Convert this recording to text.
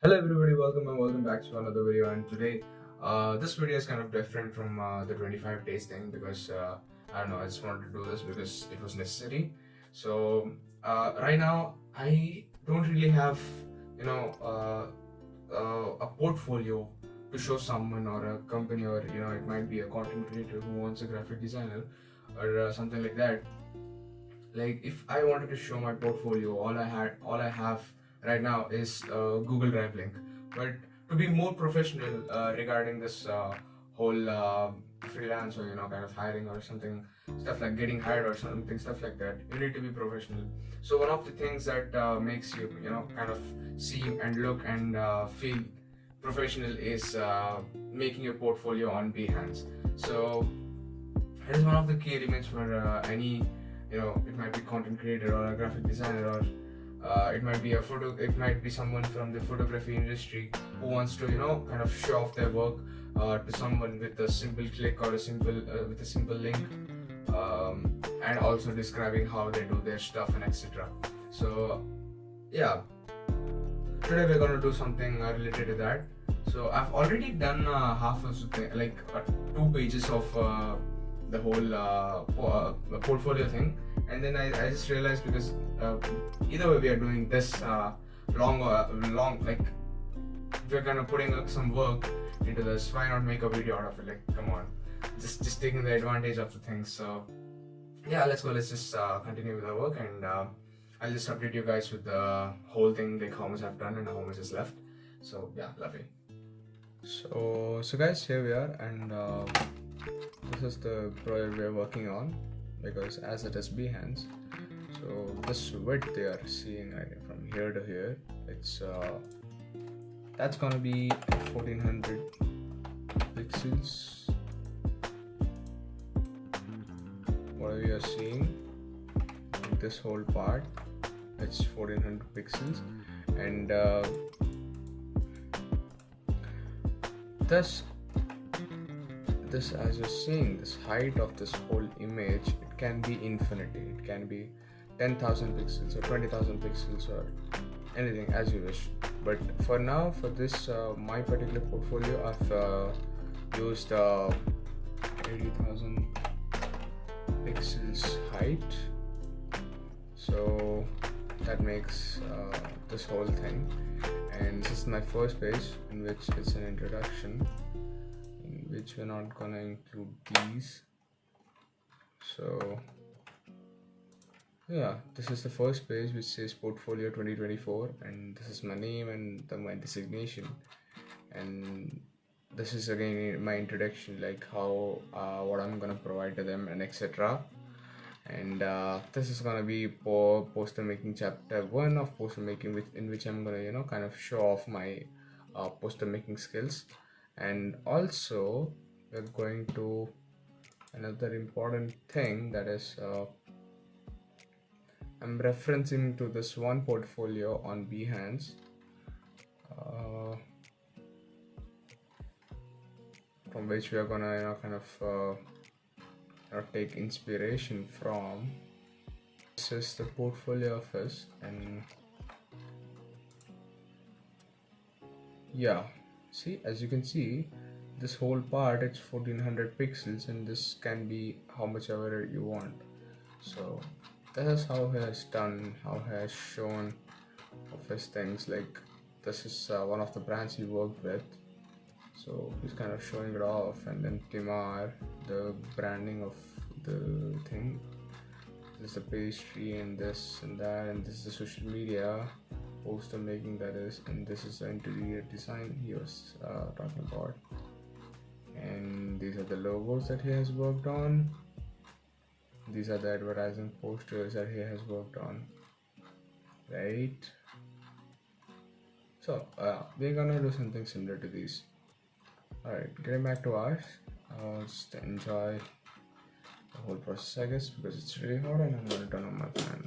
Hello everybody, welcome back to another video. And today this video is kind of different from the 25 days thing because I don't know, I just wanted to do this because it was necessary. So right now I don't really have a portfolio to show someone or a company, or it might be a content creator who wants a graphic designer or something like that. Like if I wanted to show my portfolio, all I have right now is a Google Drive link. But to be more professional regarding this whole freelance, or kind of hiring or something, stuff like getting hired or something, stuff like that, you need to be professional. So one of the things that makes you kind of seem and look and feel professional is making your portfolio on Behance. So it is one of the key elements for any, it might be content creator or a graphic designer, or it might be it might be someone from the photography industry who wants to kind of show off their work to someone with a simple click or a simple with a simple link, and also describing how they do their stuff and etc. So yeah, today we're gonna do something related to that. So I've already done half of the like 2 pages of the whole portfolio thing, and then I just realized, because either way we are doing this long like we're kind of putting some work into this, why not make a video out of it? Like, come on, just taking the advantage of the things. So yeah, let's just continue with our work, and I'll just update you guys with the whole thing, like how much I've done and how much is left. So yeah, lovely. So guys, here we are, and this is the project we're working on, because as it is Behance, so this width they are seeing right from here to here, it's that's gonna be 1400 pixels. Whatever you are seeing, this whole part, it's 1400 pixels, and this as you're seeing, this height of this whole image, it can be infinity. It can be 10,000 pixels or 20,000 pixels or anything as you wish. But for now, for this my particular portfolio, I've used 80,000 pixels height. So that makes this whole thing. And this is my first page, in which it's an introduction, in which we're not gonna include these. So yeah, this is the first page, which says Portfolio 2024, and this is my name and my designation, and this is again my introduction, like how what I'm gonna provide to them and etc. And this is gonna be poster making chapter 1 of poster making, in which I'm gonna kind of show off my poster making skills. And also we're going to another important thing, that is I'm referencing to this one portfolio on Behance, from which we are gonna kind of take inspiration from. This is the portfolio of us, and yeah, see, as you can see, this whole part, it's 1400 pixels, and this can be how much ever you want. So this is how he has done, how he has shown of his things. Like, this is one of the brands he worked with, so he's kind of showing it off. And then Timar, the branding of the thing, this is the pastry, and this and that, and this is the social media poster making, that is, and this is the interior design he was talking about, and these are the logos that he has worked on. These are the advertising posters that he has worked on, right? So we're gonna do something similar to these. Alright, getting back to ours, just enjoy the whole process, I guess, because it's really hot, and I'm gonna turn on my fan.